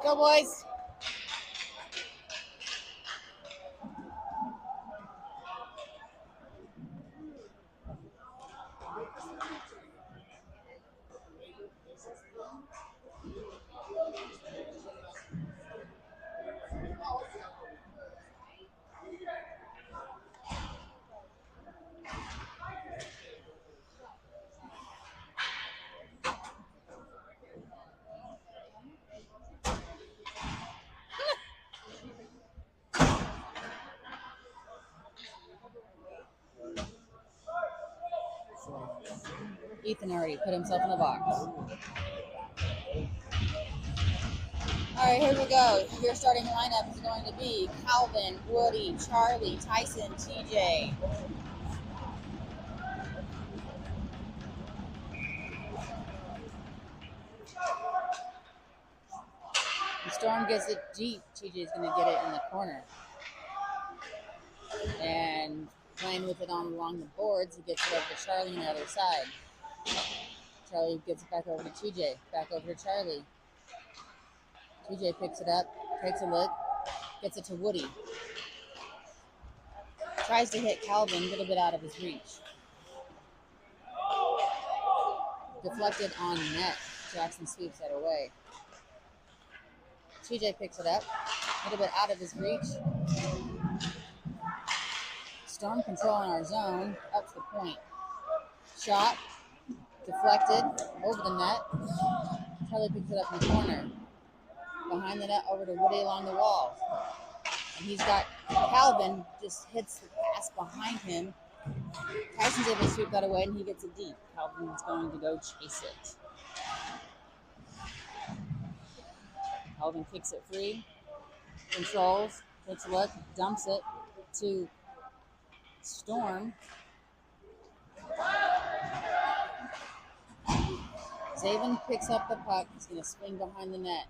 Go, boys. Ethan already put himself in the box. All right, here we go. Your starting lineup is going to be Calvin, Woody, Charlie, Tyson, TJ. The Storm gets it deep. TJ is going to get it in the corner. And playing with it along the boards, he gets it over to Charlie on the other side. Charlie gets it back over to TJ. Back over to Charlie. TJ picks it up, takes a look, gets it to Woody. Tries to hit Calvin, a little bit out of his reach. Deflected on net. Jackson sweeps that away. TJ picks it up, a little bit out of his reach. Storm controlling our zone, up to the point. Shot, deflected, over the net. Charlie picks it up in the corner. Behind the net, over to Woody along the wall. And he's got Calvin, just hits the pass behind him. Tyson's able to sweep that away, and he gets it deep. Calvin's going to go chase it. Calvin kicks it free, controls, takes a look, dumps it to Storm. Zaven picks up the puck. He's going to swing behind the net.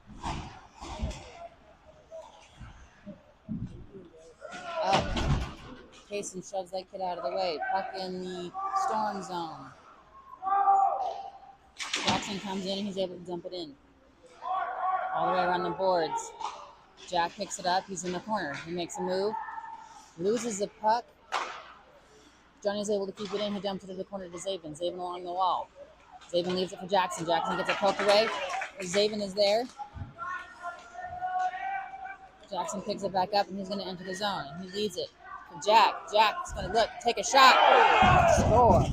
Up. Chase and shoves that kid out of the way. Puck in the storm zone. Jackson comes in and he's able to dump it in. All the way around the boards. Jack picks it up. He's in the corner. He makes a move. Loses the puck. Johnny's able to keep it in. He dumps it to the corner to Zabin. Zabin along the wall. Zabin leaves it for Jackson. Jackson gets a poke away. Zabin is there. Jackson picks it back up and he's going to enter the zone. He leads it for Jack. Jack's going to take a shot. Score.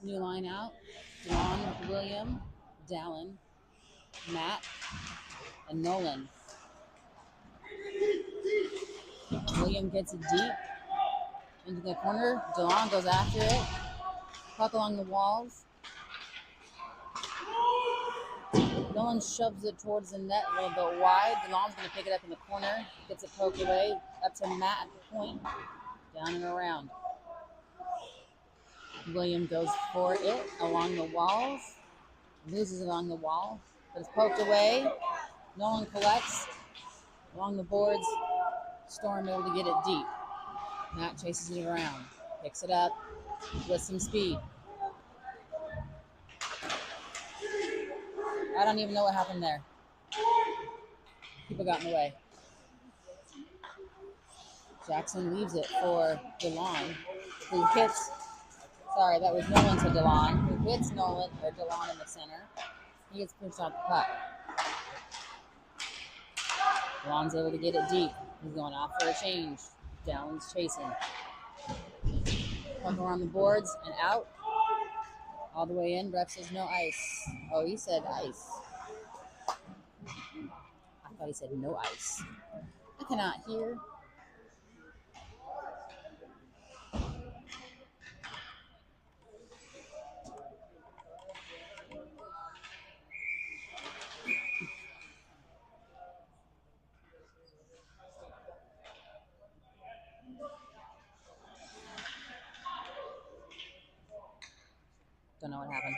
New line out. DeLon, William, Dallin, Matt, and Nolan. William gets it deep into the corner. DeLon goes after it. Puck along the walls. Nolan shoves it towards the net a little bit wide. DeLon's going to pick it up in the corner. Gets it poked away. Up to Matt at the point. Down and around. William goes for it along the walls. Loses it along the wall. But it's poked away. Nolan collects along the boards. Storm able to get it deep. Matt chases it around. Picks it up with some speed. I don't even know what happened there. People got in the way. Jackson leaves it for DeLon, who hits. Sorry, that was Nolan to DeLon, who hits DeLon in the center. He gets pushed off the puck. DeLon's able to get it deep. He's going off for a change. Dallin's chasing. Puck around the boards and out. All the way in. Ref says no ice. Oh, he said ice. I thought he said no ice. I cannot hear. Don't know what happened.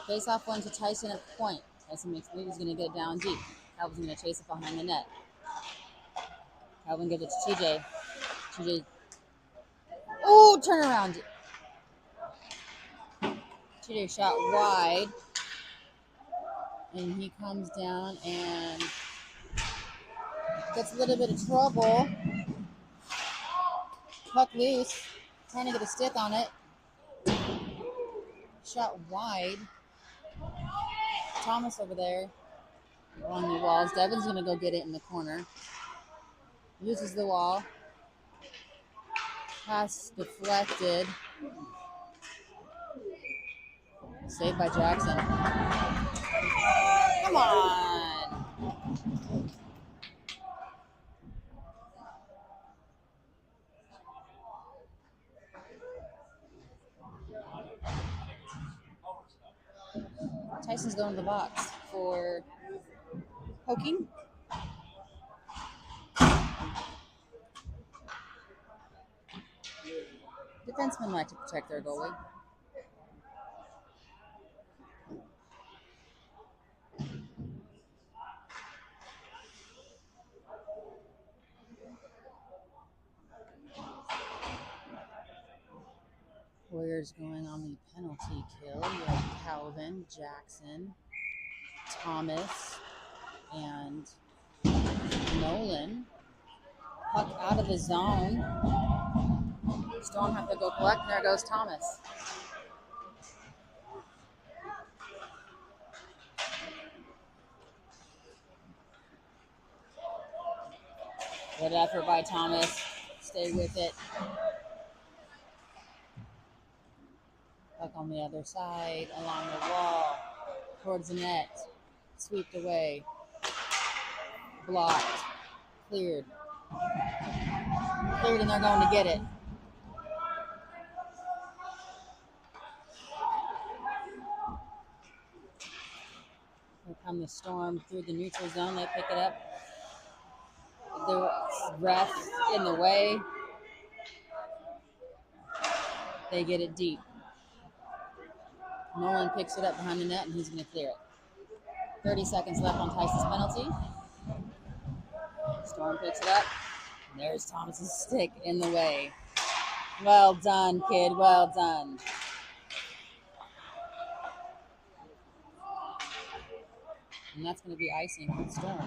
Face off one to Tyson at the point. Tyson makes the move. He's going to get it down deep. Calvin's going to chase it behind the net. Calvin gives it to TJ. TJ. Oh, turn around. TJ shot wide. And he comes down and gets a little bit of trouble. Puck loose. Trying to get a stick on it. Shot wide. Thomas over there along the walls. Devin's going to go get it in the corner. Uses the wall. Pass deflected. Saved by Jackson. Come on. Tyson's going to the box for poking. Defensemen like to protect their goalie. Warriors going on the penalty kill. You have Calvin, Jackson, Thomas, and Nolan. Puck out of the zone. Storm have to go collect, and there goes Thomas. Good effort by Thomas. Stay with it. Puck on the other side, along the wall, towards the net. Sweeped away. Blocked. Cleared. Cleared, and they're going to get it. come the Storm through the neutral zone. They pick it up. The ref in the way. They get it deep. Nolan picks it up behind the net, and he's going to clear it. 30 seconds left on Tyson's penalty. Storm picks it up. And there's Thomas's stick in the way. Well done, kid. Well done. And that's going to be icing for the Storm.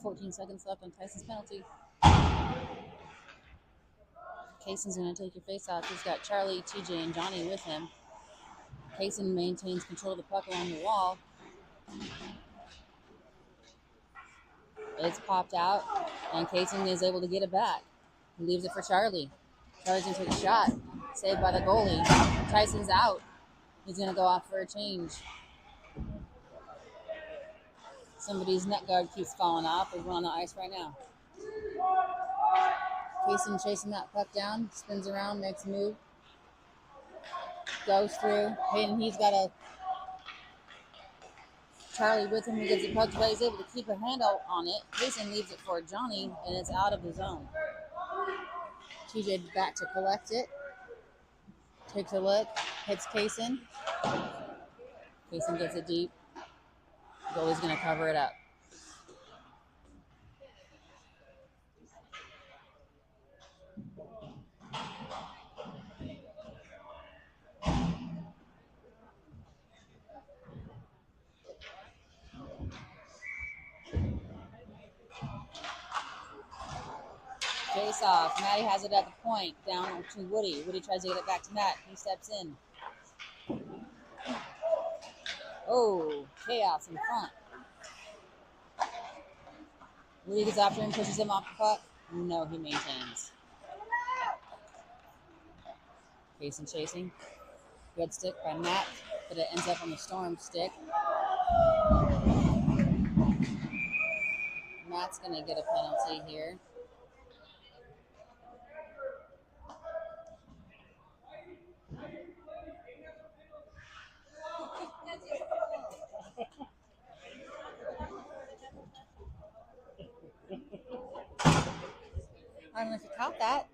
.14 seconds left on Tyson's penalty. Kayson's going to take your face off. He's got Charlie, TJ, and Johnny with him. Kayson maintains control of the puck along the wall. It's popped out, and Kayson is able to get it back. He leaves it for Charlie. Charlie's going to take a shot. Saved by the goalie. Tyson's out. He's going to go off for a change. Somebody's net guard keeps falling off. There's one on the ice right now. Kayson chasing that puck down. Spins around, makes a move. Goes through. Hayden, he's got a Charlie with him. He gets the puck away. He's able to keep a handle on it. Kayson leaves it for Johnny, and it's out of the zone. TJ back to collect it. Takes a look. Hits Kayson. Kayson gets it deep. Goalie's going to cover it up. Face off. Maddie has it at the point. Down to Woody. Woody tries to get it back to Matt. He steps in. Oh, chaos in front. Woody gets after him, pushes him off the puck. No, he maintains. Kayson chasing. Good stick by Matt, but it ends up on the Storm stick. Matt's going to get a penalty here. I don't know if you caught that.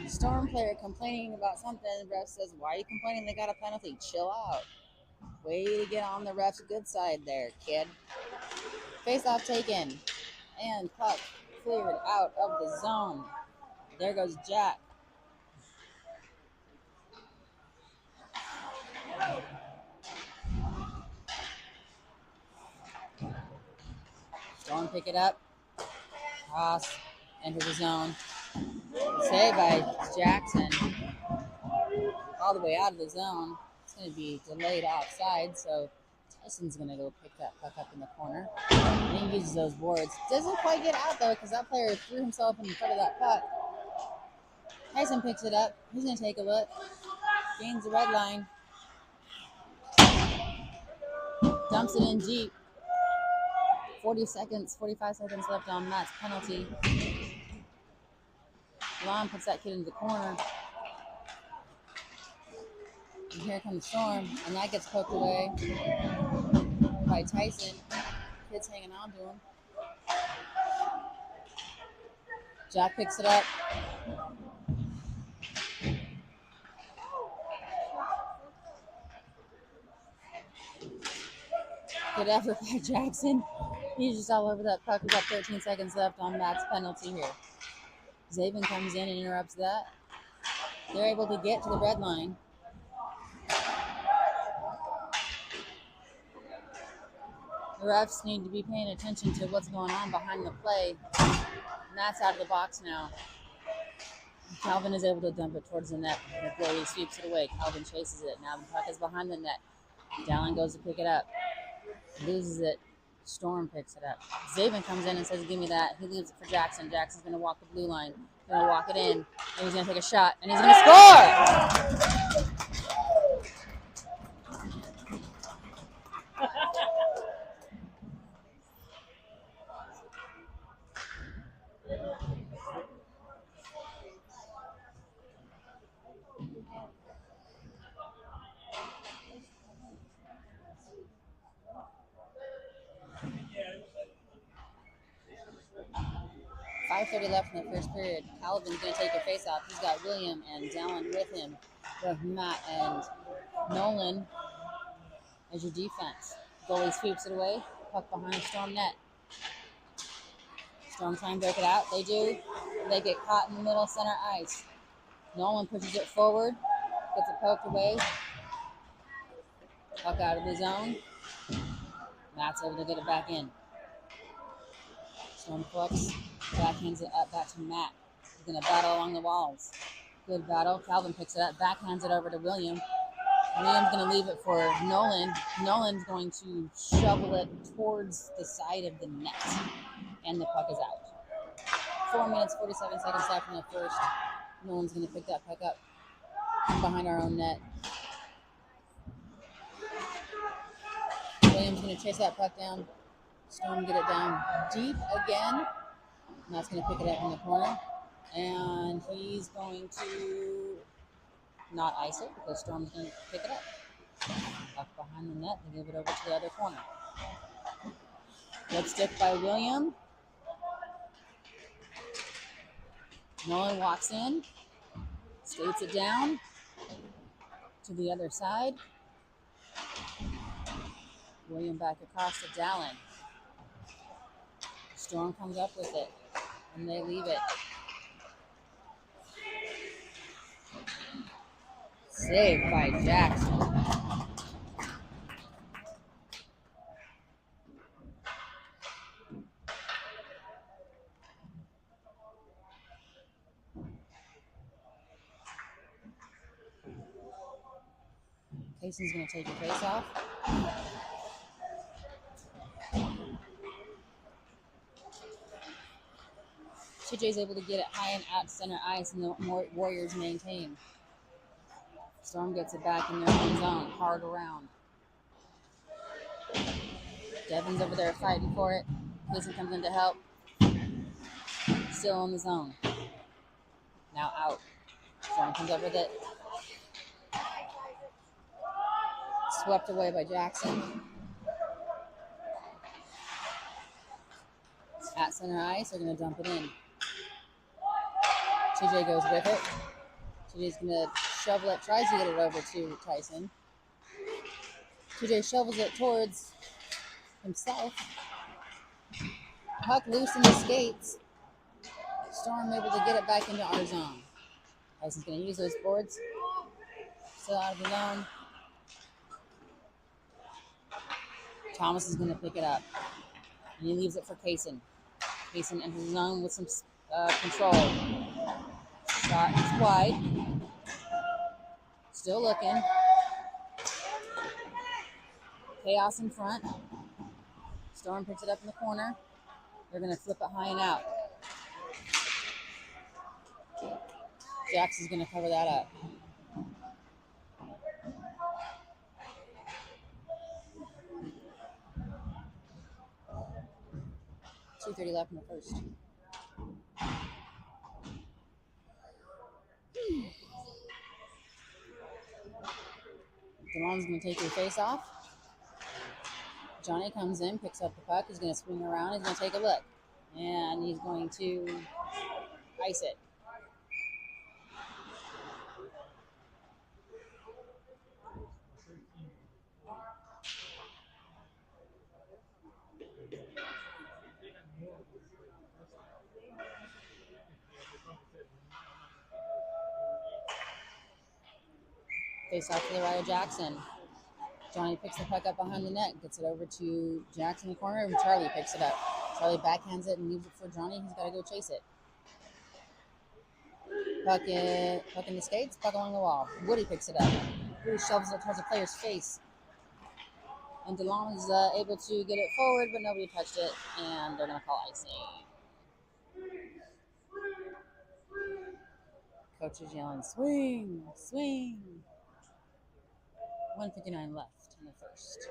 Storm player complaining about something. The ref says, "Why are you complaining? They got a penalty. Chill out." Way to get on the ref's good side there, kid. Face-off taken. And puck cleared out of the zone. There goes Jack. Storm pick it up. Cross. Enter the zone. Saved by Jackson. All the way out of the zone. It's going to be delayed offside, so Tyson's going to go pick that puck up in the corner. And he uses those boards. Doesn't quite get out, though, because that player threw himself in front of that puck. Tyson picks it up. He's going to take a look. Gains the red line. Dumps it in deep. 45 seconds left on Matt's penalty. Lon puts that kid into the corner. And here comes Storm, and that gets poked away by Tyson. Kid's hanging on to him. Jack picks it up. Good effort by Jackson. He's just all over that puck. We've got 13 seconds left on Matt's penalty here. Zabin comes in and interrupts that. They're able to get to the red line. The refs need to be paying attention to what's going on behind the play. And that's out of the box now. Calvin is able to dump it towards the net. The goalie sweeps it away. Calvin chases it. Now the puck is behind the net. Dallin goes to pick it up. Loses it. Storm picks it up. Zabin comes in and says, "Give me that." He leaves it for Jackson. Jackson's going to walk the blue line. Going to walk it in. And he's going to take a shot. And he's going to score! 5:30 left in the first period. Calvin's going to take a face off. He's got William and Dallin with him. With Matt and Nolan as your defense. Goalie sweeps it away. Puck behind the Storm net. Storm trying to break it out. They do. They get caught in the middle center ice. Nolan pushes it forward. Gets it poked away. Puck out of the zone. Matt's able to get it back in. Storm collects. Backhands it up back to Matt. He's going to battle along the walls. Good battle. Calvin picks it up. Backhands it over to William. William's going to leave it for Nolan. Nolan's going to shovel it towards the side of the net. And the puck is out. 4 minutes, 47 seconds left in the first. Nolan's going to pick that puck up behind our own net. William's going to chase that puck down. Storm get it down deep again. Matt's going to pick it up in the corner. And he's going to not ice it because Storm's going to pick it up. Up behind the net and give it over to the other corner. Good stick by William. Nolan walks in, skates it down to the other side. William back across to Dallin. Storm comes up with it, and they leave it. Saved by Jackson. Casey's going to take your face off. TJ's able to get it high and out center ice, and the Warriors maintain. Storm gets it back in their own zone, hard around. Devin's over there fighting for it. Casey comes in to help. Still in the zone. Now out. Storm comes up with it. Swept away by Jackson. At center ice, they're going to dump it in. TJ goes with it. TJ's going to shovel it, tries to get it over to Tyson. TJ shovels it towards himself. Puck loose in the skates. Storm able to get it back into our zone. Tyson's going to use those boards. Still out of the zone. Thomas is going to pick it up. And he leaves it for Kaysen. Kaysen enters the zone with some control. Shot is wide. Still looking. Chaos in front. Storm picks it up in the corner. They're going to flip it high and out. Jax is going to cover that up. .2:30 left in the first. DeLong's going to take your face off. Johnny comes in, picks up the puck. He's going to swing around. He's going to take a look. And he's going to ice it. Face off to the right of Jackson. Johnny picks the puck up behind the net, gets it over to Jackson in the corner, and Charlie picks it up. Charlie backhands it and leaves it for Johnny. He's got to go chase it. Puck in the skates, puck along the wall. Woody picks it up. Woody shovels it towards the player's face. And DeLong is able to get it forward, but nobody touched it, and they're going to call icing. Coach is yelling, swing, swing. 1:59 left in the first.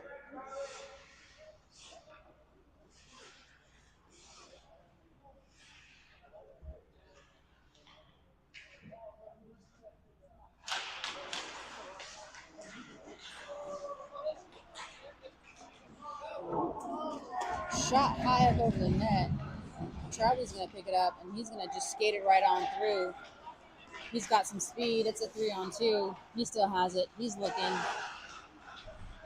Shot high up over the net. Charlie's going to pick it up, and he's going to just skate it right on through. He's got some speed. It's a 3-on-2. He still has it. He's looking.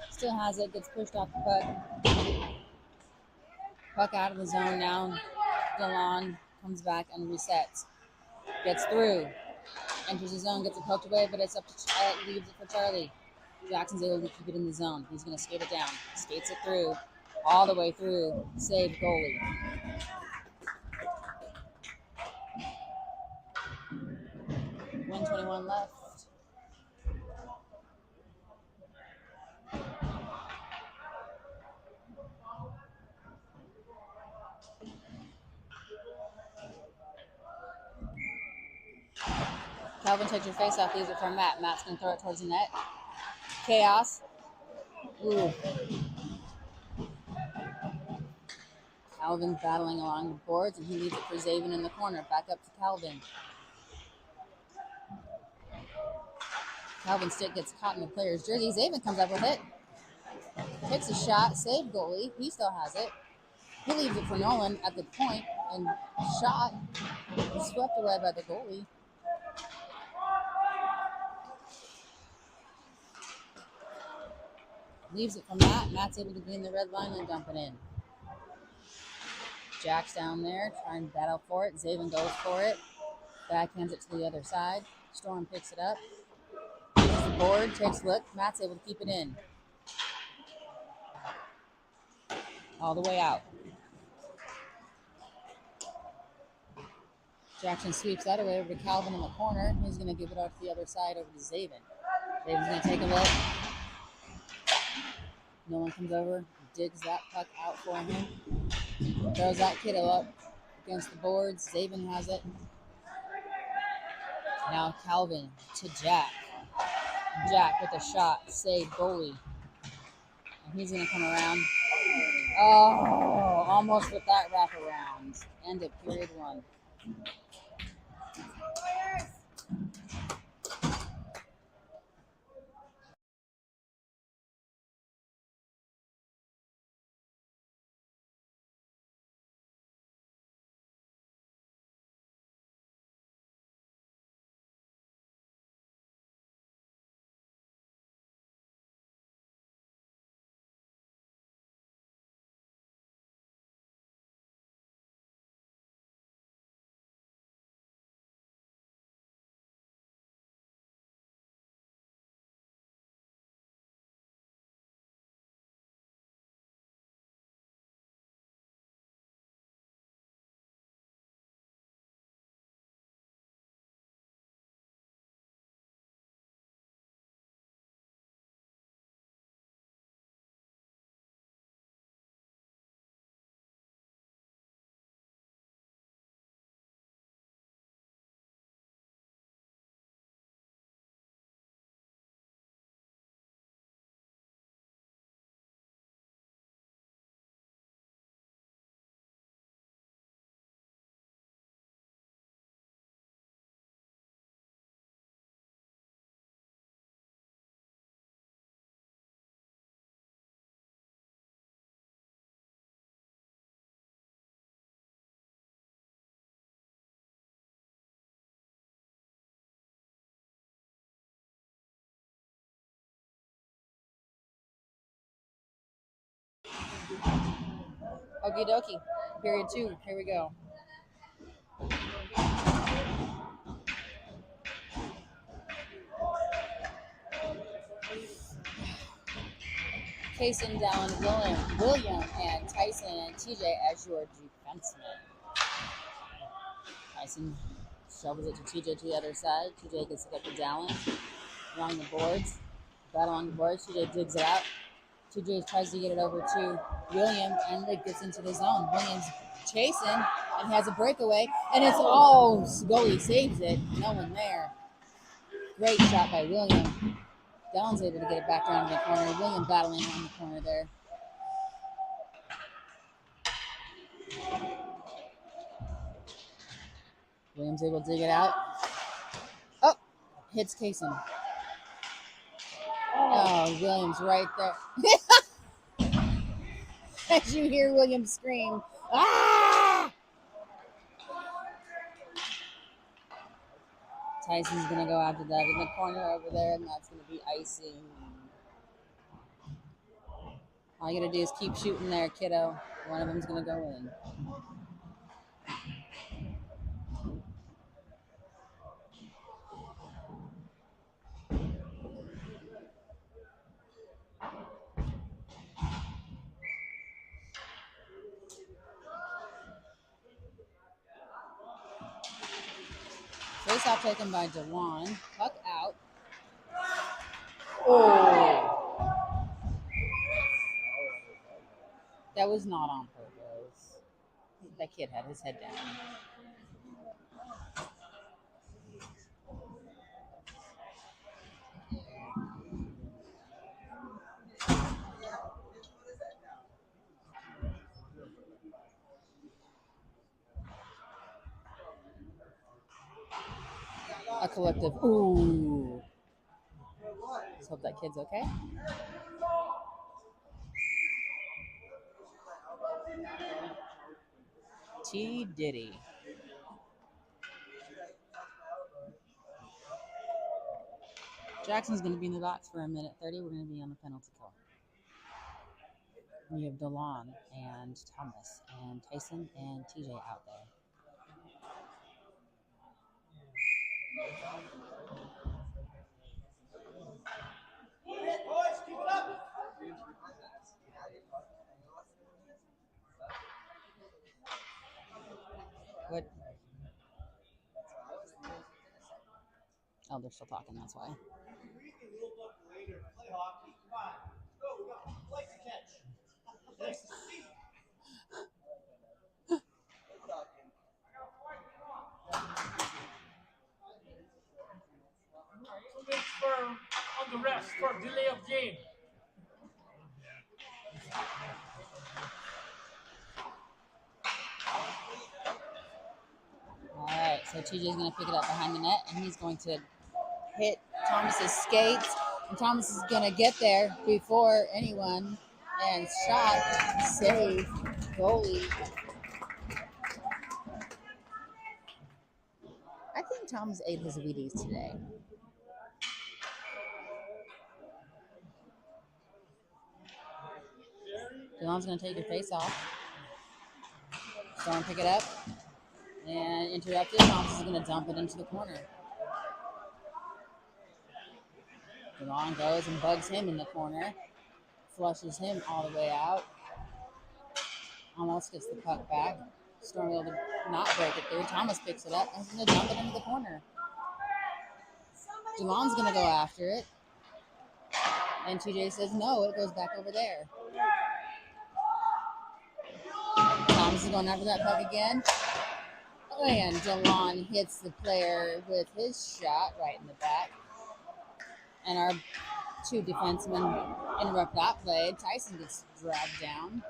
Still has it. Gets pushed off the puck. Puck out of the zone now. Delon comes back and resets. Gets through. Enters the zone. Gets it poked away, but it's up to leaves it for Charlie. Jackson's able to keep it in the zone. He's going to skate it down. Skates it through. All the way through. Save goalie. $1:21 left. Calvin takes your face off, leaves it for Matt. Matt's going to throw it towards the net. Chaos. Ooh. Calvin battling along the boards, and he leaves it for Zaven in the corner. Back up to Calvin. Calvin's stick gets caught in the player's jersey. Zaven comes up with it. Takes a shot. Save goalie. He still has it. He leaves it for Nolan at the point, and shot is swept away by the goalie. Leaves it for Matt. Matt's able to be in the red line and dump it in. Jack's down there trying to battle for it. Zaven goes for it. Backhands it to the other side. Storm picks it up. Uses the board, takes a look. Matt's able to keep it in. All the way out. Jackson sweeps that away over to Calvin in the corner. He's going to give it out to the other side over to Zaven. Zaven's going to take a look. No one comes over, digs that puck out for him. Throws that kid up against the boards. Zaven has it. Now Calvin to Jack. Jack with a shot. Save goalie. And he's going to come around. Oh, almost with that wraparound. End of period 1. Okie dokie. Period 2. Here we go. Kaysen, Dallin, William, and Tyson and TJ as your defensemen. Tyson shovels it to TJ to the other side. TJ gets it up to Dallin along the boards. Battle on the boards. TJ digs it out. TJ tries to get it over to William, and it gets into the zone. William's chasing and has a breakaway, and it's all goalie saves it. No one there. Great shot by William. Dallin's able to get it back down to the corner. William battling on the corner there. Williams able to dig it out. Oh, hits Kaysen. Oh, Williams right there. As you hear Williams scream, ah! Tyson's going to go after that in the corner over there, and that's going to be icing. All you got to do is keep shooting there, kiddo. One of them's going to go in. Face off taken by DeLon. Puck out. Oh. That was not on purpose. That kid had his head down. A collective. Ooh. Let's hope that kid's okay. T. Diddy. Jackson's going to be in the box for a minute 30. We're going to be on the penalty kill. We have DeLon and Thomas and Tyson and TJ out there. What? Oh, they're still talking, that's why. On the rest for delay of game. All right, so TJ's going to pick it up behind the net, and he's going to hit Thomas's skates, and Thomas is going to get there before anyone, and shot, save, goalie. I think Thomas ate his Wheaties today. Dylan's going to take your face off. Storm pick it up. And interrupted. Thomas is going to dump it into the corner. Dylan goes and bugs him in the corner. Flushes him all the way out. Almost gets the puck back. Storm able to not break it through. Thomas picks it up and is going to dump it into the corner. Dylan's going to go after it. And TJ says no, it goes back over there. Thomas is going after that puck again. And DeLon hits the player with his shot right in the back. And our two defensemen interrupt that play. Tyson gets dragged down.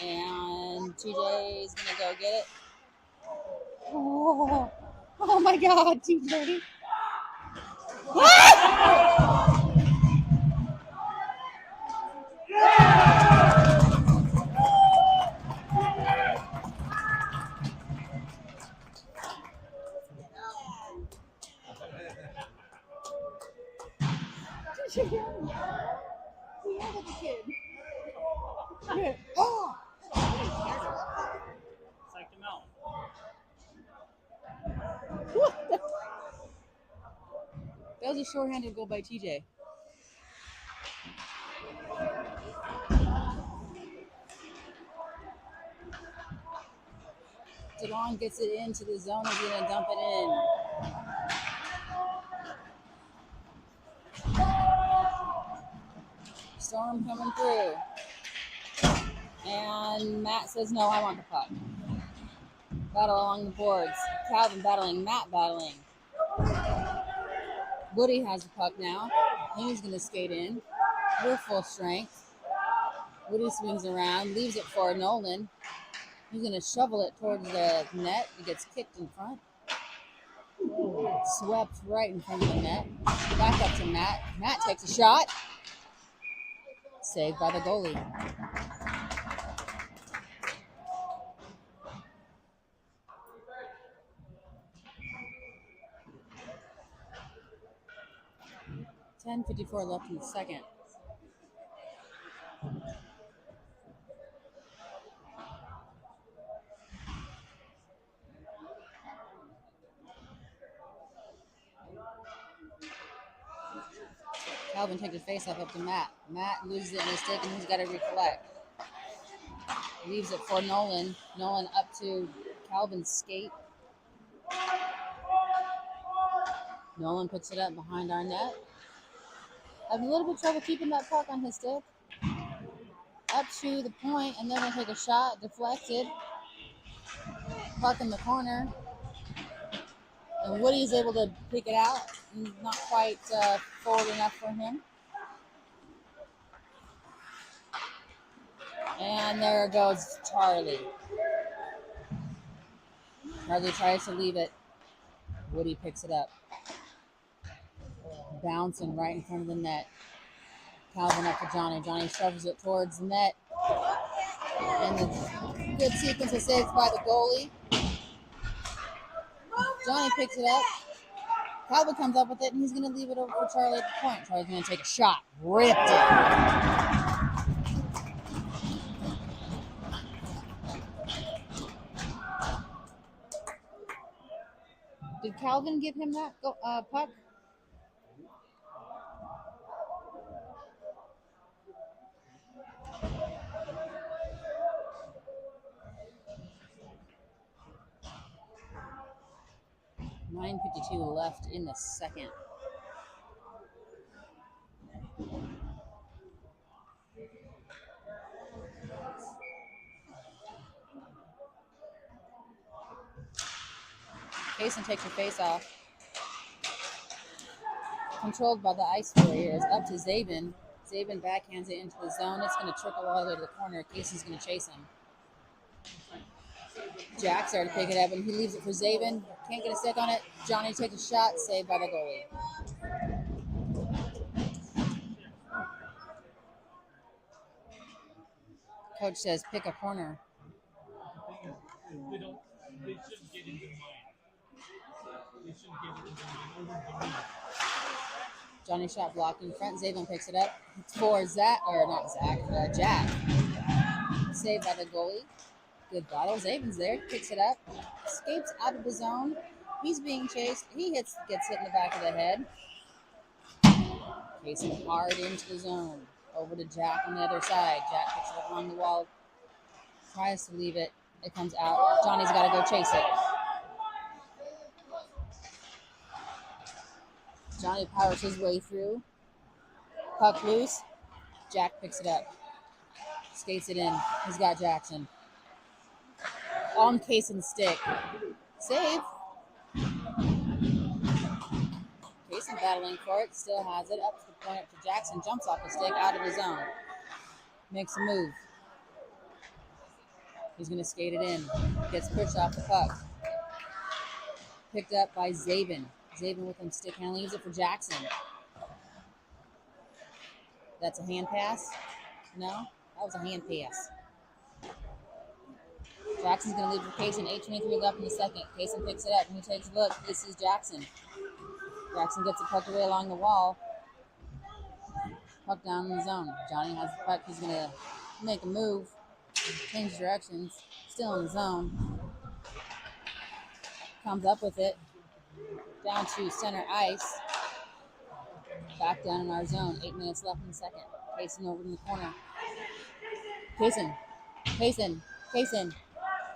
And TJ is going to go get it. Oh my God, TJ. Psyched him out. That was a shorthanded goal by TJ. DeLon gets it into the zone. He's going to dump it in. Storm coming through. And Matt says, no, I want the puck. Battle along the boards. Calvin battling, Matt battling. Woody has the puck now. He's going to skate in. We're full strength. Woody swings around, leaves it for Nolan. He's going to shovel it towards the net. It gets kicked in front. Swept right in front of the net. Back up to Matt. Matt takes a shot. Saved by the goalie. 10:54 left in the second. Calvin takes his face off up to Matt. Matt loses it in his stick and he's got to recollect. Leaves it for Nolan. Nolan up to Calvin's skate. Nolan puts it up behind our net. Having a little bit of trouble keeping that puck on his stick. Up to the point, and then they take a shot, deflected. Puck in the corner. And Woody's able to pick it out. Not quite forward enough for him. And there goes Charlie. Charlie tries to leave it. Woody picks it up. Bouncing right in front of the net. Calvin up to Johnny. Johnny shovels it towards the net. And the good sequence of saves by the goalie. Johnny picks it up. Calvin comes up with it, and he's going to leave it over for Charlie at the point. Charlie's going to take a shot. Ripped it. Did Calvin give him that puck? .9:52 left in the second. Kaysen takes her face off. Controlled by the Ice Warriors. Up to Zabin. Zabin backhands it into the zone. It's going to trickle all the way to the corner. Kaysen's going to chase him. Jack's there to pick it up, and he leaves it for Zabin. Can't get a stick on it. Johnny takes a shot, saved by the goalie. Coach says, pick a corner. They shouldn't get into mine. They shouldn't get into mine. Johnny shot blocked in front. Zabin picks it up. It's for Jack. Saved by the goalie. Good battle. Zabin's there. Picks it up. Escapes out of the zone. He's being chased. He gets hit in the back of the head. Kaysen hard into the zone. Over to Jack on the other side. Jack picks it up along the wall. Tries to leave it. It comes out. Johnny's got to go chase it. Johnny powers his way through. Puck loose. Jack picks it up. Skates it in. He's got Jackson. On Kaysen's stick. Save. Kaysen battling for it. Still has it. Up to the point, up to Jackson. Jumps off the stick. Out of the zone. Makes a move. He's going to skate it in. Gets pushed off the puck. Picked up by Zabin. Zabin with him stick hand. Leaves it for Jackson. That's a hand pass? No? That was a hand pass. Jackson's going to leave for Kaysen. 8:23 left in the second. Kaysen picks it up and he takes a look. This is Jackson. Jackson gets the puck away along the wall. Puck down in the zone. Johnny has the puck. He's going to make a move. Change directions. Still in the zone. Comes up with it. Down to center ice. Back down in our zone. 8 minutes left in the second. Kaysen over in the corner. Kaysen.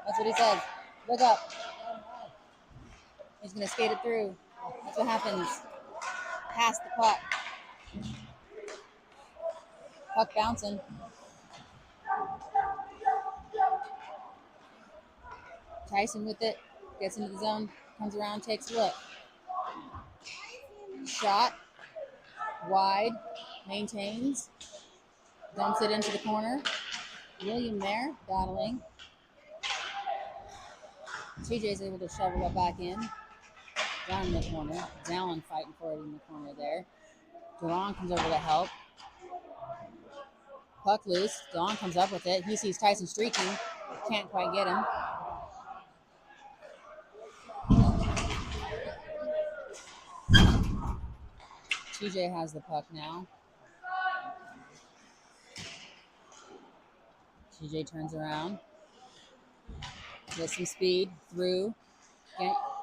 That's what he says. Look up. He's going to skate it through. That's what happens. Pass the puck. Puck bouncing. Tyson with it. Gets into the zone. Comes around. Takes a look. Shot. Wide. Maintains. Dumps it into the corner. William there. Battling. TJ's able to shovel it back in. Down in the corner. Dallin fighting for it in the corner there. Duran comes over to help. Puck loose. Dawn comes up with it. He sees Tyson streaking. Can't quite get him. TJ has the puck now. TJ turns around. Gets some speed through.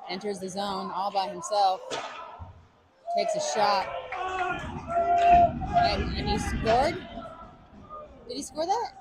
Enters the zone all by himself. Takes a shot. And he scored? Did he score that?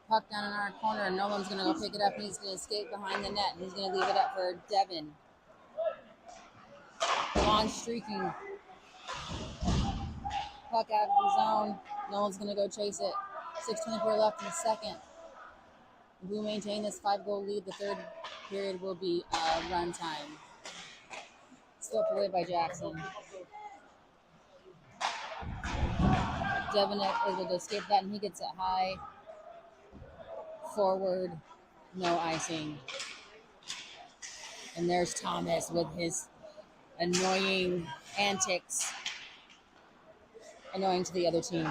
Puck down in our corner, and no one's going to go pick it up. He's going to escape behind the net, and he's going to leave it up for Devin. Long streaking. Puck out of the zone. No one's going to go chase it. 6:24 left in the second. If we maintain this 5-goal lead, the third period will be run time. Swept away by Jackson. Devin able to escape that, and he gets it high. Forward, no icing. And there's Thomas with his annoying antics. Annoying to the other team.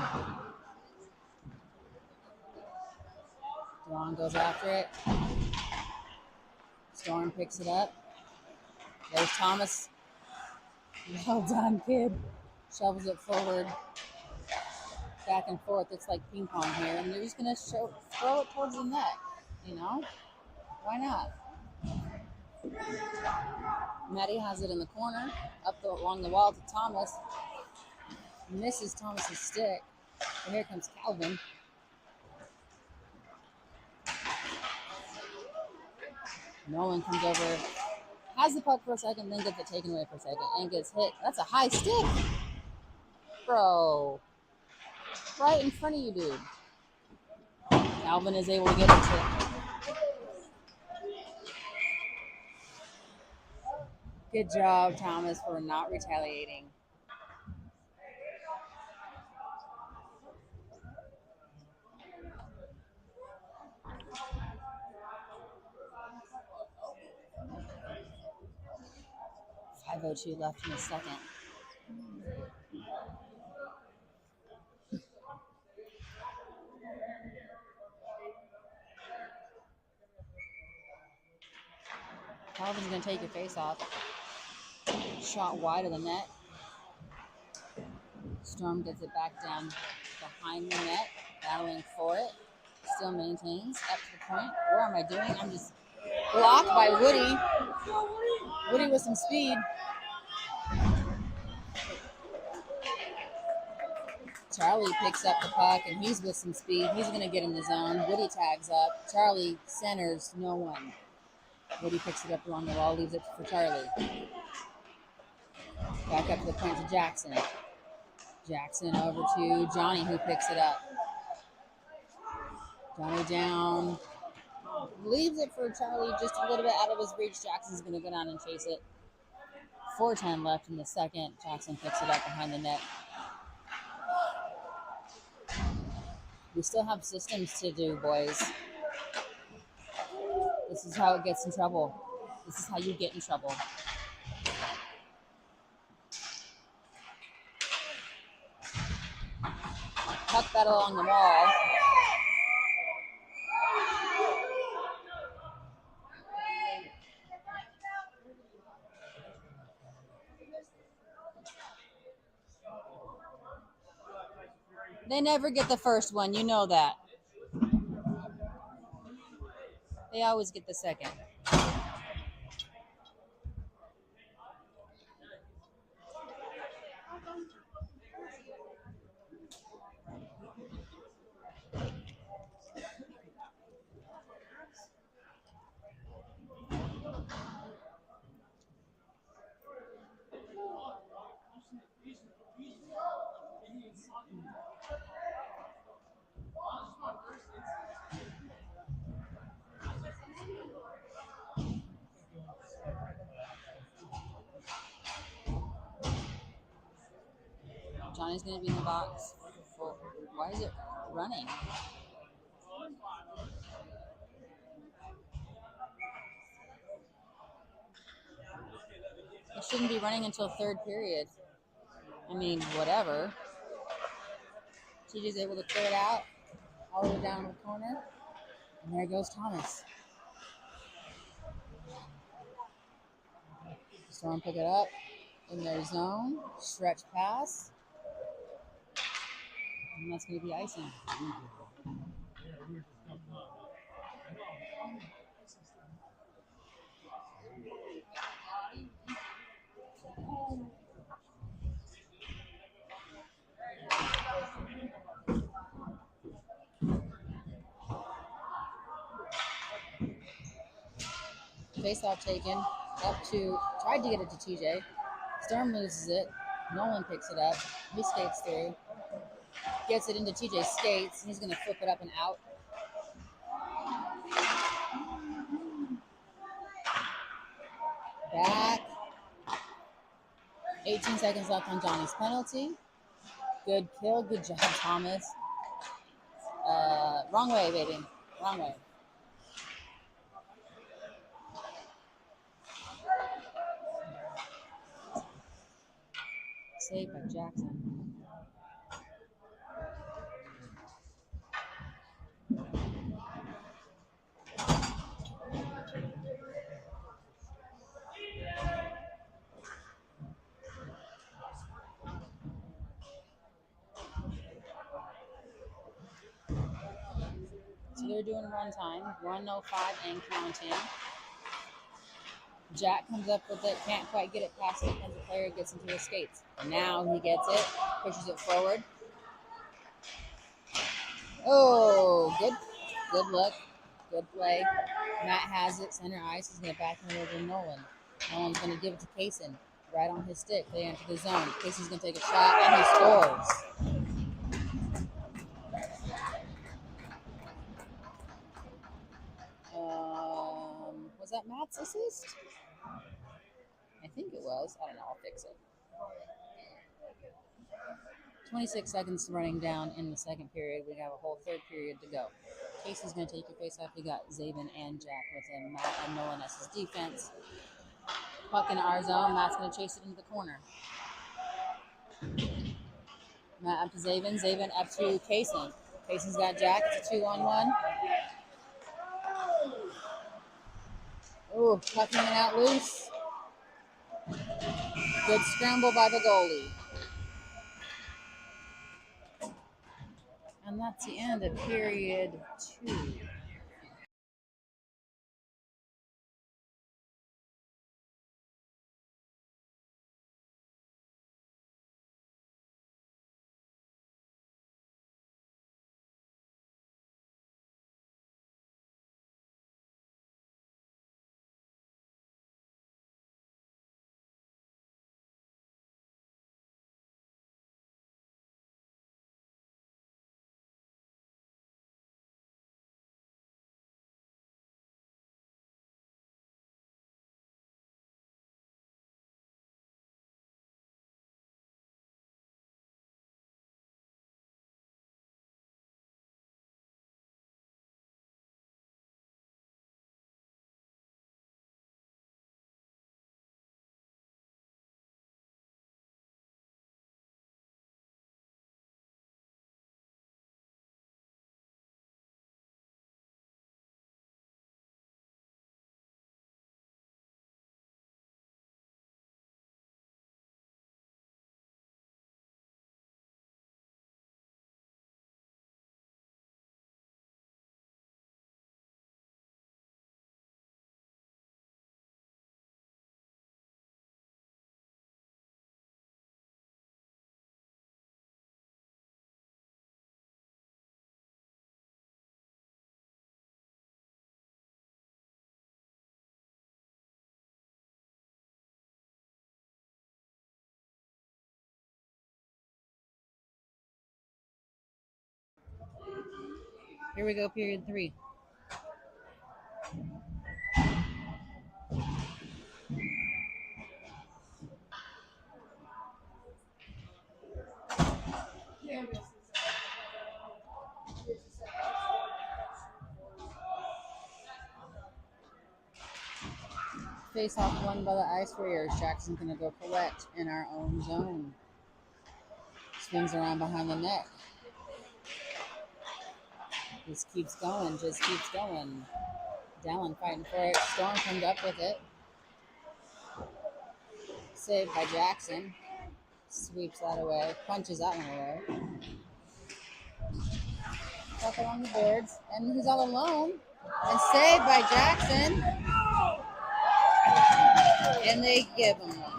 Dewan goes after it. Storm picks it up. There's Thomas. Well done, kid. Shovels it forward. Back and forth. It's like ping pong here. And they're just going to throw it towards the net. You know? Why not? Maddie has it in the corner. Along the wall to Thomas. Misses Thomas's stick. And here comes Calvin. Nolan comes over. Has the puck for a second, then gets it taken away for a second. And gets hit. That's a high stick. Bro. Right in front of you, dude. Calvin is able to get it to. Good job, Thomas, for not retaliating. .502 left in the second. Calvin's going to take your face off. Shot wide of the net. Storm gets it back down behind the net, battling for it. Still maintains up to the point. What am I doing? I'm just blocked by Woody. Woody with some speed. Charlie picks up the puck, and he's with some speed. He's going to get in the zone. Woody tags up. Charlie centers, no one. Woody picks it up along the wall, leaves it for Charlie. Back up to the point to Jackson. Jackson over to Johnny, who picks it up. Johnny down. Leaves it for Charlie just a little bit out of his reach. Jackson's going to go down and chase it. 4:10 left in the second. Jackson picks it up behind the net. We still have systems to do, boys. This is how it gets in trouble. This is how you get in trouble. Puck battle along the wall. They never get the first one, you know that. They always get the second. Johnny's going to be in the box. Well, why is it running? It shouldn't be running until third period. I mean, whatever. TJ's able to clear it out all the way down the corner. And there goes Thomas. Storm pick it up in their zone. Stretch pass. And that's going to be icing. Face-off taken. Up to, tried to get it to TJ. Storm loses it. Nolan picks it up. He skates through. Gets it into TJ's skates. He's going to flip it up and out. Back. 18 seconds left on Johnny's penalty. Good kill. Good job, Thomas. Wrong way, baby. Wrong way. Saved by Jackson. So they're doing run time, 1:05 and counting. Jack comes up with it, can't quite get it past the defensive player, gets into his skates. Now he gets it, pushes it forward. Oh, good look, good play. Matt has it, center ice. He's going to back it over to Nolan. Nolan's going to give it to Kaysen, right on his stick. They enter the zone. Kaysen's going to take a shot, and he scores. Was that Matt's assist? I think it was. I don't know. I'll fix it. 26 seconds running down in the second period. We have a whole third period to go. Casey's going to take your face off. We got Zabin and Jack with him. Matt and Nolan as his defense. Puck in our zone. Matt's going to chase it into the corner. Matt up to Zabin. Zabin up to Kaysen. Kaysen's got Jack. It's a 2-on-1. Oh, puck in and out loose. Good scramble by the goalie. And that's the end of period 2. Here we go, period 3. face off won by the Ice Warriors. Jackson's going to go collect in our own zone. Swings around behind the net. Just keeps going, just keeps going. Dallin fighting for it. Storm comes up with it. Saved by Jackson. Sweeps that away. Punches that one away. Puck along the boards. And he's all alone. And saved by Jackson. And they give him one.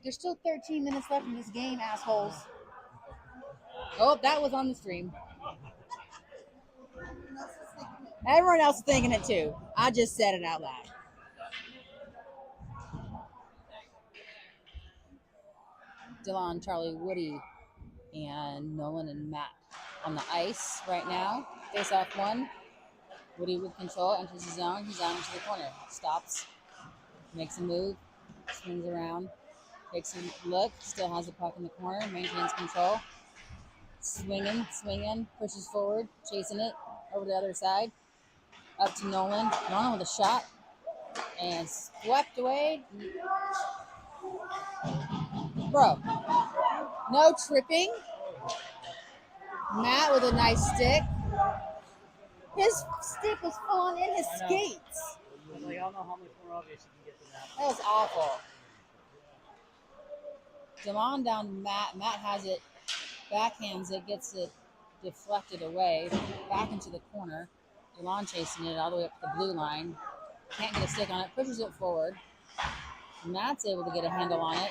There's still 13 minutes left in this game, assholes. Oh, that was on the stream. Everyone else is thinking it too. I just said it out loud. Dylan, Charlie, Woody, and Nolan and Matt on the ice right now. Face off one. Woody with control, enters the zone. He's down into the corner. Stops. Makes a move. Swings around. Takes a look. Still has the puck in the corner. Maintains control. Swinging. Pushes forward. Chasing it. Over to the other side. Up to Nolan. Nolan with a shot. And swept away. Bro. No tripping. Matt with a nice stick. His stick was falling in his skates. I don't know how much more obvious you can get than that. That was awful. Delon down to Matt. Matt has it. Backhands it. Gets it deflected away. Back into the corner. Delon chasing it all the way up to the blue line. Can't get a stick on it. Pushes it forward. Matt's able to get a handle on it.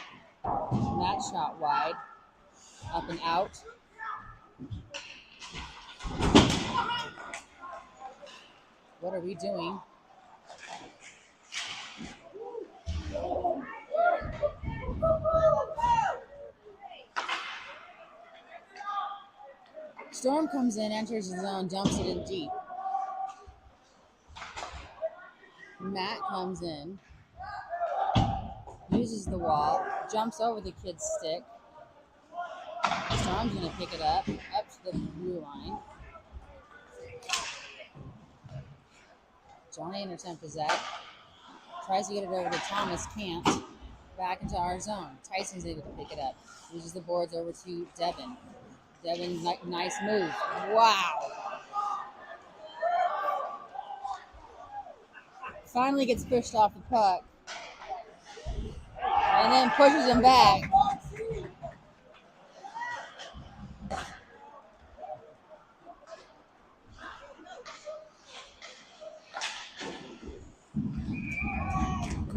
Matt shot wide. Up and out. What are we doing? Storm comes in, enters the zone, dumps it in deep. Matt comes in, uses the wall, jumps over the kid's stick. Storm's going to pick it up to the blue line. Johnny intercepts that. Tries to get it over to Thomas, can't. Back into our zone. Tyson's able to pick it up. Uses the boards over to Devin. Devin, nice move. Wow. Finally gets pushed off the puck. And then pushes him back.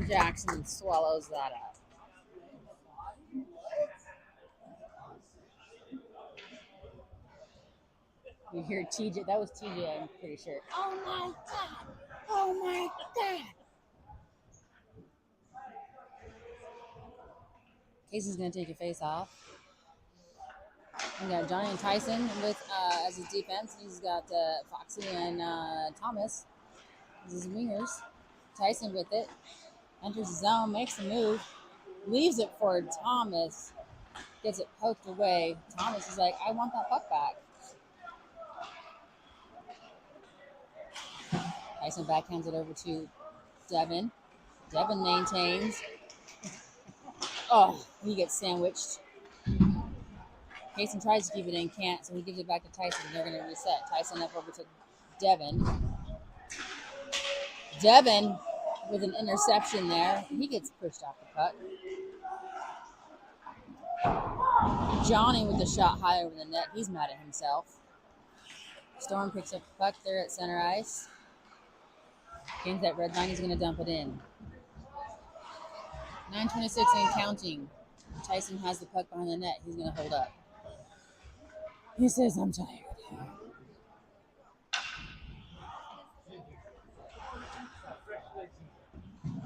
Jackson swallows that up. You hear TJ, that was TJ, I'm pretty sure. Oh my God! Oh my God! Casey's gonna take your face off. We got Johnny and Tyson with as his defense. He's got Foxy and Thomas as his wingers. Tyson with it. Enters the zone, makes a move, leaves it for Thomas, gets it poked away. Thomas is like, I want that puck back. Tyson backhands it over to Devin. Devin maintains. Oh, he gets sandwiched. Mason tries to keep it in, can't, so he gives it back to Tyson. They're going to reset. Tyson up over to Devin. Devin with an interception there. He gets pushed off the puck. Johnny with the shot high over the net. He's mad at himself. Storm picks up the puck there at center ice. Gains that red line. He's going to dump it in. 9:26 and counting. Tyson has the puck behind the net. He's going to hold up. He says, I'm tired.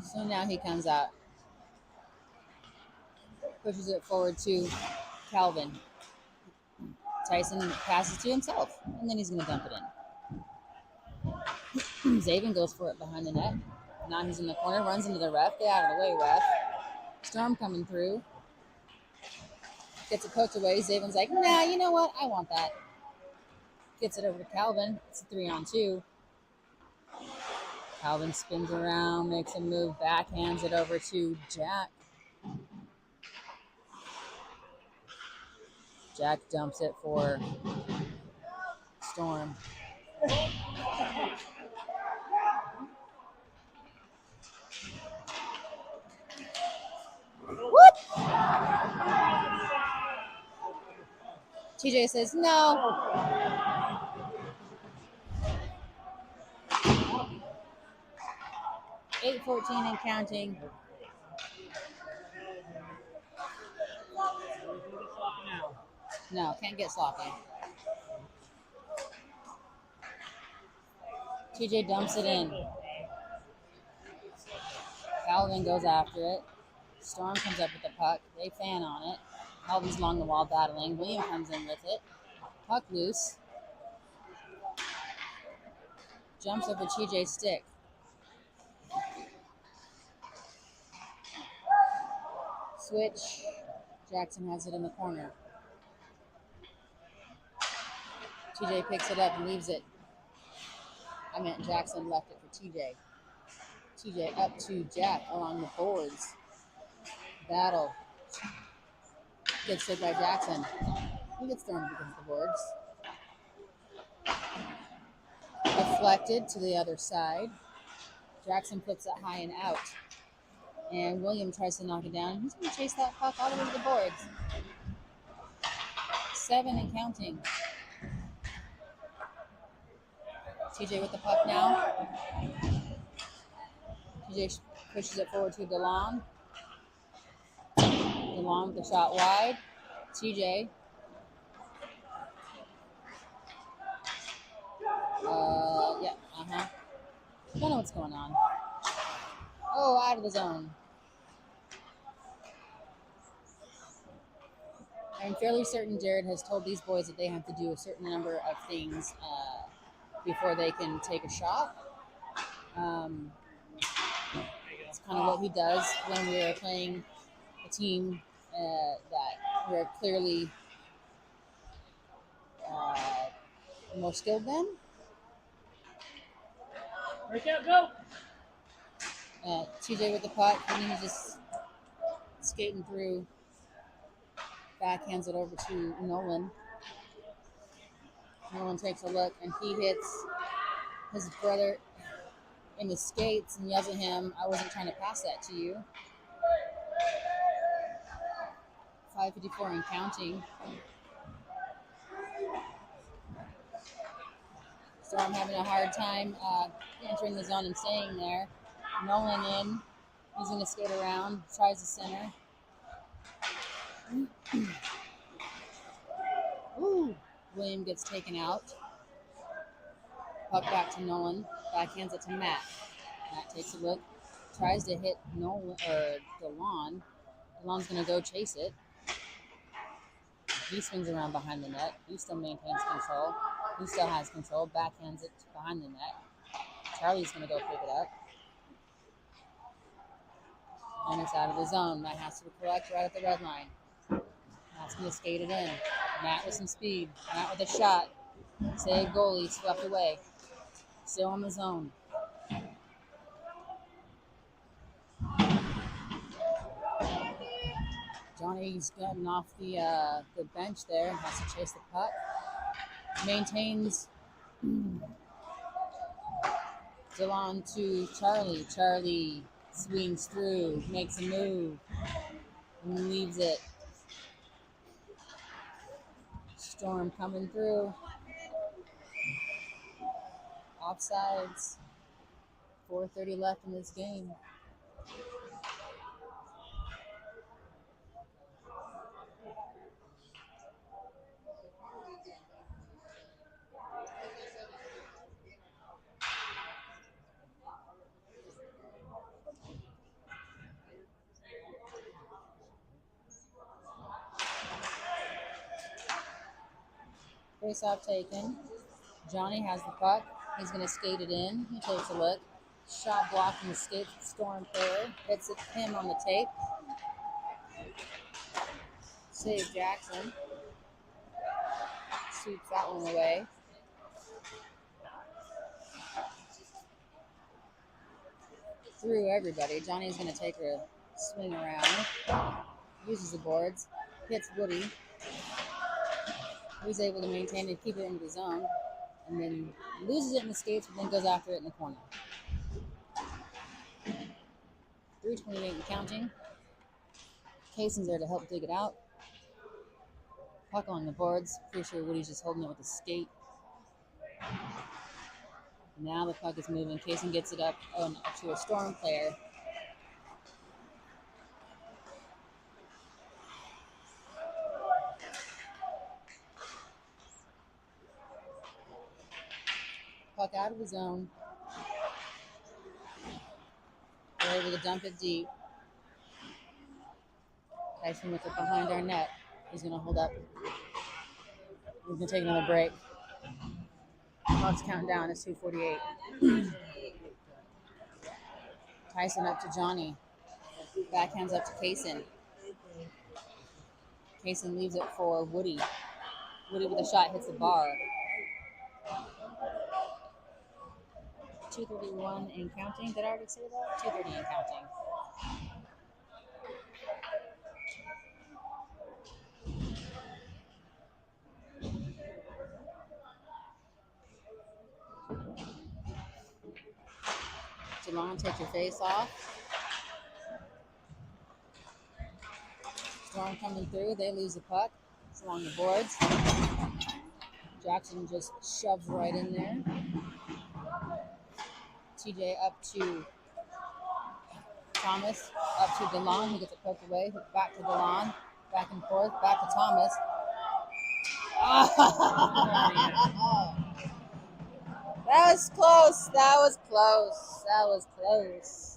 So now he comes out. Pushes it forward to Calvin. Tyson passes to himself, and then he's going to dump it in. Zaven goes for it behind the net. Now he's in the corner, runs into the ref. Get out of the way, ref. Storm coming through. Gets it poked away. Zaven's like, nah, you know what? I want that. Gets it over to Calvin. It's a 3-on-2. Calvin spins around, makes a move, backhands it over to Jack. Jack dumps it for Storm. Whoop! TJ says no. 8:14 and counting. No, can't get sloppy. TJ dumps it in. Calvin goes after it. Storm comes up with the puck. They fan on it. Calvin's along the wall battling. William comes in with it. Puck loose. Jumps over TJ's stick. Switch. Jackson has it in the corner. TJ picks it up and leaves it. I meant Jackson left it for TJ. TJ up to Jack along the boards. Battle. Gets hit by Jackson. He gets thrown against the boards. Deflected to the other side. Jackson flips it high and out. And William tries to knock it down. He's going to chase that puck all the way to the boards. 7 and counting. TJ with the puck now. TJ pushes it forward to DeLong. DeLong with the shot wide. TJ. Don't know what's going on. Oh, out of the zone. I'm fairly certain Jared has told these boys that they have to do a certain number of things before they can take a shot. It's kind of what he does when we are playing a team that we're clearly more skilled than. Break out, go! TJ with the puck, and he's just skating through. Backhands it over to Nolan. Nolan takes a look, and he hits his brother in the skates and yells at him, "I wasn't trying to pass that to you." 5:54 and counting. So I'm having a hard time entering the zone and staying there. Nolan in. He's going to skate around. Tries the center. Ooh. William gets taken out. Puck back to Nolan. Backhands it to Matt. Matt takes a look. Tries to hit Nolan or DeLon. DeLon's going to go chase it. He swings around behind the net. He still maintains control. He still has control. Backhands it behind the net. Charlie's going to go pick it up. And it's out of the zone. Matt has to collect right at the red line. Matt's going to skate it in. Matt with some speed. Matt with a shot. Save goalie. Swept away. Still in the zone. Johnny's gotten off the bench there and has to chase the puck. Maintains DeLon to Charlie. Charlie swings through, makes a move, and leaves it. Storm coming through. Offsides. 4:30 left in this game. Face-off taken. Johnny has the puck. He's going to skate it in. He takes a look. Shot blocked and escapes the Storm player. Hits it him on the tape. Save Jackson. Sweeps that one away. Through everybody. Johnny's going to take a swing around. Uses the boards. Hits Woody. He's able to maintain and keep it into the zone. And then loses it in the skates, but then goes after it in the corner. 3:28 and counting. Cason's there to help dig it out. Puck on the boards. Pretty sure Woody's just holding it with a skate. Now the puck is moving. Cason gets it up to a Storm player. Puck out of the zone. We're able to dump it deep. Tyson with it behind our net. He's going to hold up. We're going to take another break. Clock's counting down. It's 2:48. Tyson up to Johnny. Backhands up to Cason. Cason leaves it for Woody. Woody with a shot hits the bar. 2:31 and counting. Did I already say that? 2:30 and counting. DeLon, take your face off. Storm coming through. They lose the puck. It's along the boards. Jackson just shoves right in there. TJ up to Thomas. Up to DeLon. He gets it poked away. Back to DeLon. Back and forth. Back to Thomas. That was close. That was close. That was close.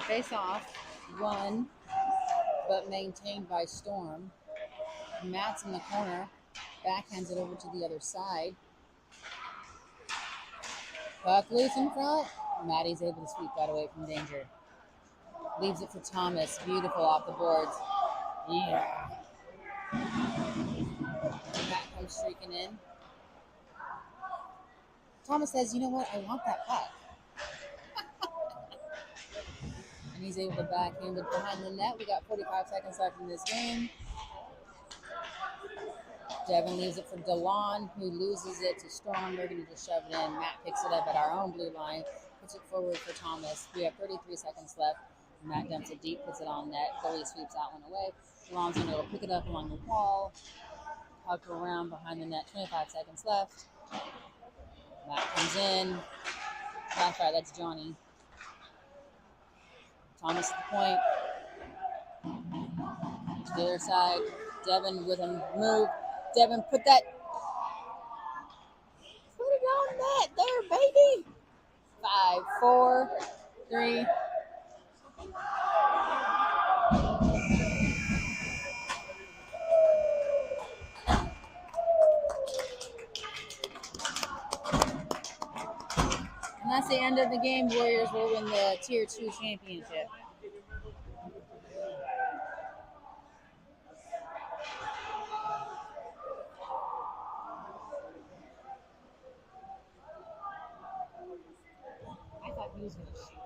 Face off, won, but maintained by Storm. Matt's in the corner, backhands it over to the other side. Puck loose in front. Maddie's able to sweep that away from danger. Leaves it for Thomas. Beautiful off the boards. Yeah. Matt comes streaking in. Thomas says, you know what? I want that puck. And he's able to backhand it behind the net. We got 45 seconds left in this game. Devin leaves it for DeLon, who loses it to Storm. They're going to just shove it in. Matt picks it up at our own blue line, puts it forward for Thomas. We have 33 seconds left. Matt dumps it deep, puts it on net. Goalie sweeps that one away. DeLon's going to go pick it up along the wall. Puck around behind the net. 25 seconds left. Matt comes in. That's Johnny. Thomas at the point. To the other side. Devin with a move. Devin, put it on net there, baby. 5, 4, 3. And that's the end of the game. Warriors will win the Tier 2 championship. I thought he was going to shoot.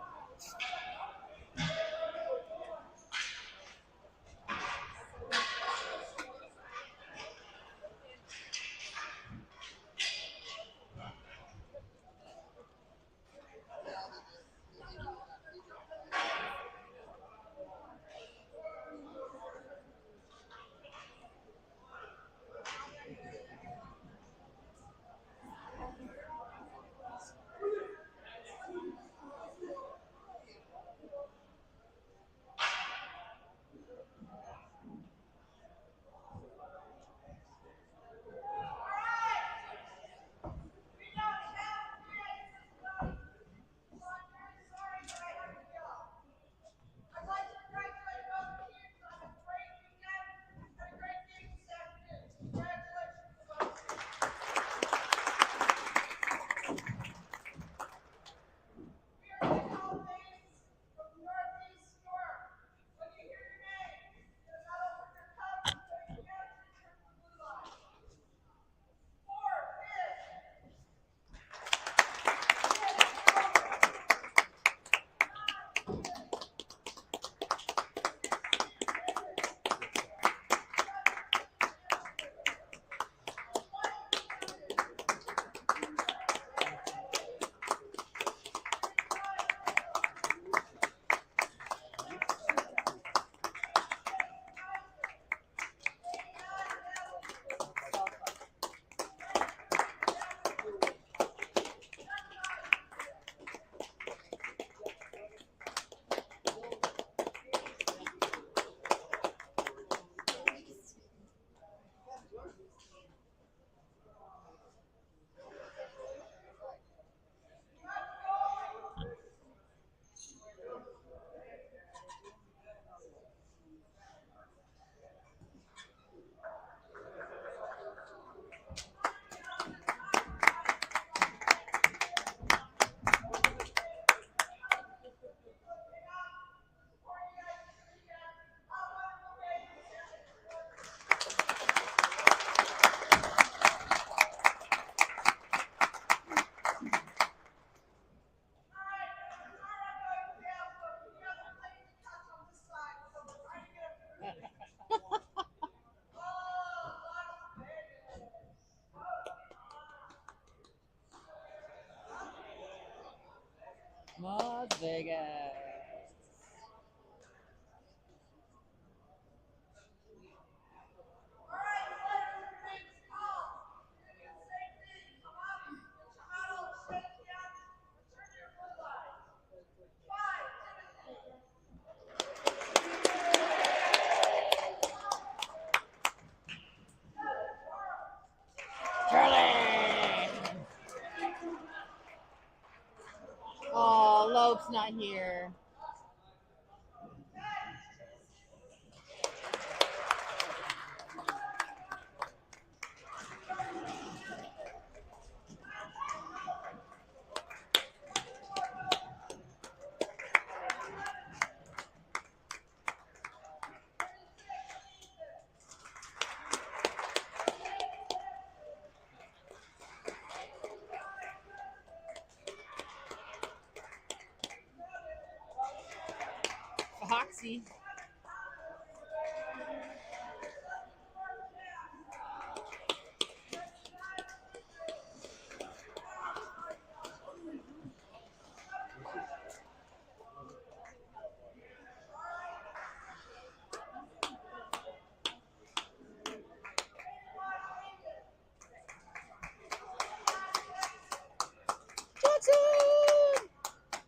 Las Vegas. Charlie! Oh, Lope's not here. Foxy. Jackson!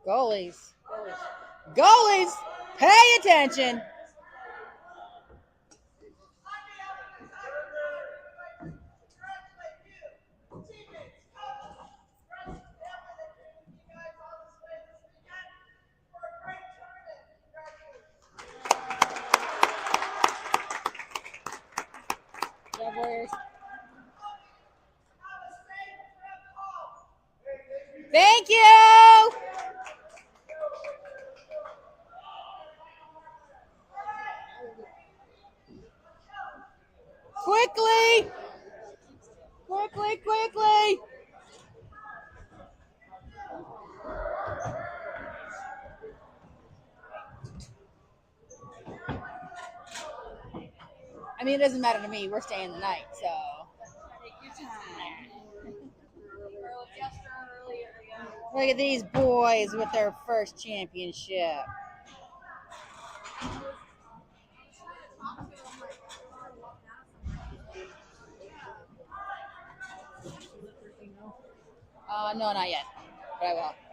Goalies. Goalies! Pay attention! Yeah, Warriors. Thank you! Quickly! Quickly, quickly! I mean, it doesn't matter to me. We're staying the night, so. Look at these boys with their first championship. No, not yet, but I will.